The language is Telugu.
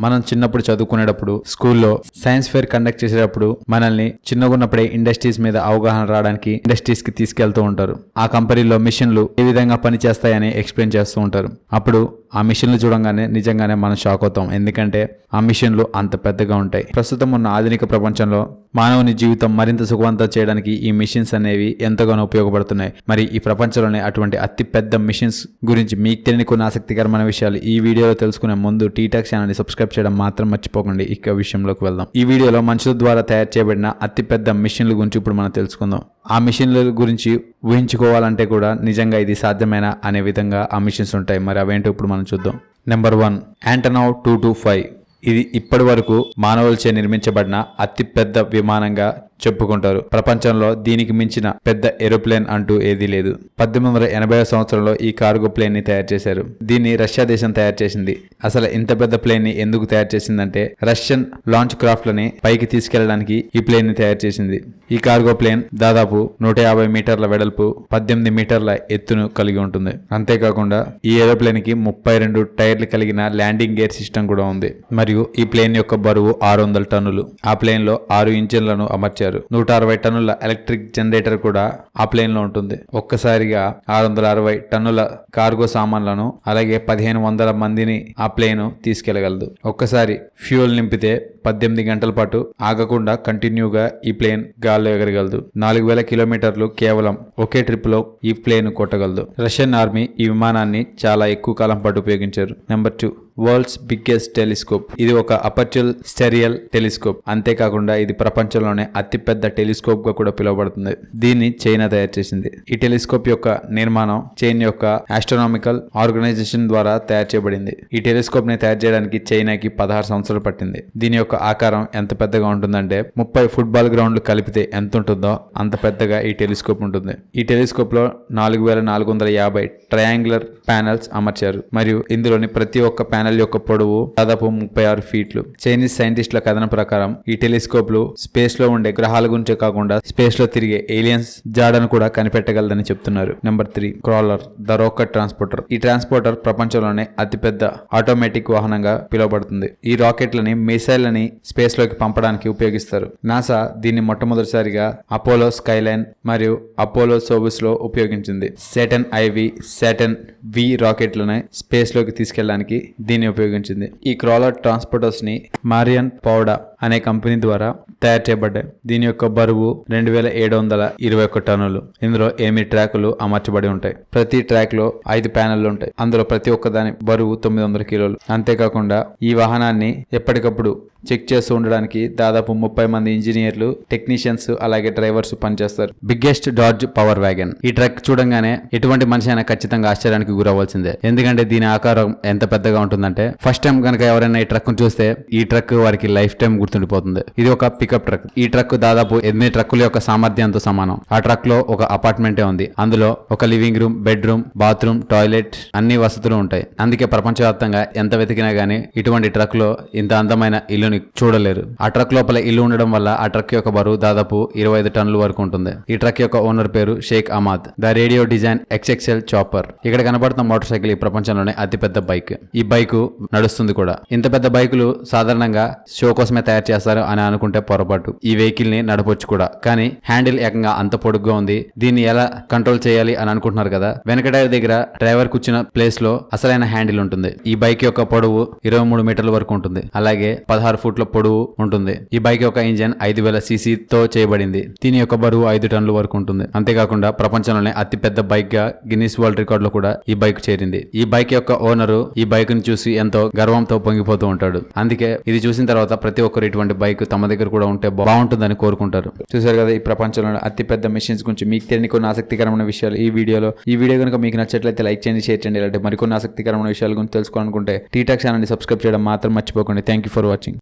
మనం చిన్నప్పుడు చదువుకునేటప్పుడు స్కూల్లో సైన్స్ ఫేర్ కండక్ట్ చేసేటప్పుడు మనల్ని చిన్నగున్నప్పుడే ఇండస్ట్రీస్ మీద అవగాహన రావడానికి ఇండస్ట్రీస్ కి తీసుకెళ్తూ ఉంటారు. ఆ కంపెనీలో మిషన్లు ఏ విధంగా పనిచేస్తాయని ఎక్స్ప్లెయిన్ చేస్తూ ఉంటారు. అప్పుడు ఆ మిషన్లు చూడంగానే నిజంగానే మనం షాక్ అవుతాం. ఎందుకంటే ఆ మిషన్లు అంత పెద్దగా ఉంటాయి. ప్రస్తుతం ఉన్న ఆధునిక ప్రపంచంలో మానవుని జీవితం మరింత సుఖవంతం చేయడానికి ఈ మిషన్స్ అనేవి ఎంతగానో ఉపయోగపడుతున్నాయి. మరి ఈ ప్రపంచంలోనే అటువంటి అతి పెద్ద మిషన్స్ గురించి మీకు తెలియని కొన్ని ఆసక్తికరమైన విషయాలు ఈ వీడియోలో తెలుసుకునే ముందు టీటాక్ ఛానల్ ని సబ్స్క్రైబ్ చేయడం మాత్రం మర్చిపోకండి. ఇక విషయంలోకి వెళ్దాం. ఈ వీడియోలో మనుషుల ద్వారా తయారు చేయబడిన అతి పెద్ద మిషన్ల గురించి ఇప్పుడు మనం తెలుసుకుందాం. ఆ మిషన్ల గురించి ఊహించుకోవాలంటే కూడా నిజంగా ఇది సాధ్యమేనా అనే విధంగా ఆ మిషన్స్ ఉంటాయి. మరి అవేంటో ఇప్పుడు మనం చూద్దాం. నెంబర్ 1, యాంటనౌ 225. ఇది ఇప్పటి వరకు మానవులచే నిర్మించబడిన అతి పెద్ద విమానంగా చెప్పుకుంటారు. ప్రపంచంలో దీనికి మించిన పెద్ద ఏరోప్లేన్ అంటూ ఏదీ లేదు. 1880 సంవత్సరంలో ఈ కార్గో ప్లేన్ ని తయారు చేశారు. దీన్ని రష్యా దేశం తయారు చేసింది. అసలు ఇంత పెద్ద ప్లేన్ ని ఎందుకు తయారు చేసిందంటే రష్యన్ లాంచ్ క్రాఫ్ట్ లని పైకి తీసుకెళ్లడానికి ఈ ప్లేన్ ని తయారు చేసింది. ఈ కార్గో ప్లేన్ దాదాపు 150 మీటర్ల వెడల్పు, 18 మీటర్ల ఎత్తును కలిగి ఉంటుంది. అంతేకాకుండా ఈ ఏరోప్లేన్ కి 32 టైర్లు కలిగిన ల్యాండింగ్ గేర్ సిస్టమ్ కూడా ఉంది. మరియు ఈ ప్లేన్ యొక్క బరువు 600 టన్నులు. ఆ ప్లేన్ లో 6 ఇంజిన్లను అమర్చారు. 160 టన్నుల ఎలక్ట్రిక్ జనరేటర్ కూడా ఆ ప్లేన్ లో ఉంటుంది. ఒక్కసారిగా 660 టన్నుల కార్గో సామాన్లను అలాగే 1500 మందిని ఆ ప్లేన్ తీసుకెళ్లగలదు. ఒక్కసారి ఫ్యూయల్ నింపితే 18 గంటల పాటు ఆగకుండా కంటిన్యూగా ఈ ప్లేన్ గాల్లో ఎగరగలదు. 4000 కిలోమీటర్లు కేవలం ఒకే ట్రిప్ లో ఈ ప్లేన్ కొట్టగలదు. రష్యన్ ఆర్మీ ఈ విమానాన్ని చాలా ఎక్కువ కాలం పాటు ఉపయోగించారు. Number 2, world's biggest telescope. ఇది ఒక అపర్చర్ స్టెరియల్ టెలిస్కోప్. అంతేకాకుండా ఇది ప్రపంచంలోనే అతిపెద్ద టెలిస్కోప్ గా కూడా పిలువబడుతుంది. దీన్ని చైనా తయారు చేసింది. ఈ టెలిస్కోప్ యొక్క నిర్మాణం చైనా యొక్క ఆస్ట్రోనామికల్ ఆర్గనైజేషన్ ద్వారా తయారు చేయబడింది. ఈ టెలిస్కోప్ ని తయారు చేయడానికి చైనాకి 16 సంవత్సరాలు పట్టింది. దీని యొక్క ఆకారం ఎంత పెద్దగా ఉంటుందంటే 30 ఫుట్బాల్ గ్రౌండ్లు కలిపితే ఎంత ఉంటుందో అంత పెద్దగా ఈ టెలిస్కోప్ ఉంటుంది. ఈ టెలిస్కోప్ లో 4450 ట్రయాంగులర్ ప్యానెల్స్ అమర్చారు. మరియు ఇందులోని ప్రతి ఒక్క ప్యానెల్ యొక్క పొడవు దాదాపు 36 ఫీట్లు. చైనీస్ సైంటిస్టుల కథనం ప్రకారం ఈ టెలిస్కోప్లు స్పేస్ లో ఉండే గ్రహాల గురించే కాకుండా స్పేస్ లో తిరిగే ఏలియన్స్ జాడను కూడా కనిపెట్టగలదని చెప్తున్నారు. Number 3, crawler, the rocket transporter. ఈ ట్రాన్స్పోర్టర్ ప్రపంచంలోనే అతిపెద్ద ఆటోమేటిక్ వాహనంగా పిలువబడుతుంది. ఈ రాకెట్లని మిసైల్ ని స్పేస్ లోకి పంపడానికి ఉపయోగిస్తారు. నాసా దీన్ని మొట్టమొదటిసారిగా అపోలో స్కైలైన్ మరియు అపోలో సోబుస్ లో ఉపయోగించింది. సాటర్న్ ఐవి, సాటర్న్ వి రాకెట్లను స్పేస్ లోకి తీసుకెళ్లడానికి దీన్ని ఉపయోగించింది. ఈ క్రాలర్ ట్రాన్స్పోర్టర్స్ ని మారియన్ పౌడా అనే కంపెనీ ద్వారా తయారు చేయబడ్డాయి. దీని యొక్క బరువు 2721 టన్నులు. ఇందులో 8 ట్రాకులు అమర్చబడి ఉంటాయి. ప్రతి ట్రాక్ లో 5 ప్యానెళ్లు ఉంటాయి. అందులో ప్రతి ఒక్క దాని బరువు 900 కిలోలు. అంతేకాకుండా ఈ వాహనాన్ని ఎప్పటికప్పుడు చెక్ చేస్తూ ఉండడానికి దాదాపు 30 మంది ఇంజనీర్లు, టెక్నీషియన్స్ అలాగే డ్రైవర్స్ పనిచేస్తారు. Biggest dodge power wagon. ఈ ట్రక్ చూడంగానే ఎటువంటి మనిషి అయినా ఖచ్చితంగా ఆశ్చర్యానికి గురవ్వాల్సిందే. ఎందుకంటే దీని ఆకారం ఎంత పెద్దగా ఉంటుందంటే ఫస్ట్ టైం కనుక ఎవరైనా ఈ ట్రక్ చూస్తే ఈ ట్రక్ వారికి లైఫ్ టైం గుర్తుండిపోతుంది. ఇది ఒక పికప్ ట్రక్. ఈ ట్రక్ దాదాపు 8 ట్రక్కుల యొక్క సామర్థ్యంతో సమానం. ఆ ట్రక్ లో ఒక అపార్ట్మెంటే ఉంది. అందులో ఒక living room, bedroom, bathroom, toilet అన్ని వసతులు ఉంటాయి. అందుకే ప్రపంచవ్యాప్తంగా ఎంత వెతికినా గానీ ఇటువంటి ట్రక్ లో ఇంత అందమైన ఇల్లుని చూడలేరు. ఆ ట్రక్ లోపల ఇల్లు ఉండడం వల్ల ఆ ట్రక్ యొక్క బరువు దాదాపు 25 టన్నుల వరకు ఉంటుంది. ఈ ట్రక్ యొక్క ఓనర్ పేరు Sheikh Ahmad. The radio design XXL chopper. ఇక్కడ కనబడుతున్న మోటార్ సైకిల్ ఈ ప్రపంచంలోనే అతిపెద్ద బైక్. ఈ బైక్ నడుస్తుంది కూడా. ఇంత పెద్ద బైకులు సాధారణంగా షో కోసమే తయారు చేస్తారు అని అనుకుంటే పొరపాటు. ఈ వెహికల్ ని నడపొచ్చు కూడా. కానీ హ్యాండిల్ ఏకంగా అంత పొడుగ్గా ఉంది. దీన్ని ఎలా కంట్రోల్ చేయాలి అని అనుకుంటున్నారు కదా. వెనక టైర్ దగ్గర డ్రైవర్ కూర్చున్న ప్లేస్ లో అసలైన హ్యాండిల్ ఉంటుంది. ఈ బైక్ యొక్క పొడవు 23 మీటర్ల వరకు ఉంటుంది. అలాగే 16 ఫుట్ల పొడవు ఉంటుంది. ఈ బైక్ యొక్క ఇంజన్ 5000 cc తో చేయబడింది. దీని యొక్క బరువు 5 టన్నుల వరకు ఉంటుంది. అంతేకాకుండా ప్రపంచంలోనే అతి పెద్ద బైక్ గా గిన్నిస్ వరల్డ్ రికార్డ్ లో కూడా ఈ బైక్ చేరింది. ఈ బైక్ యొక్క ఓనరు ఈ బైక్ ని చూసి ఎంతో గర్వంతో పొంగిపోతూ ఉంటాడు. అందుకే ఇది చూసిన తర్వాత ప్రతి ఒక్కరు ఇటువంటి బైక్ తమ దగ్గర కూడా ఉంటే బాగుంటుందని కోరుకుంటారు. చూసారు కదా ఈ ప్రపంచంలో అతి పెద్ద మెషిన్స్ గురించి మీకు తెలియని కొన్ని ఆసక్తికరమైన విషయాలు ఈ వీడియో కనుక మీకు నచ్చట్లయితే లైక్ చేయండి, షేర్ చేయండి. ఇలాంటి మరికొన్ని ఆసక్తికరమైన విషయాల గురించి తెలుసుకోవాలనుకుంటే టీటాక్ ఛానల్ ని సబ్స్క్రైబ్ చేయడం మాత్రం మర్చిపోకండి. Thank you for watching.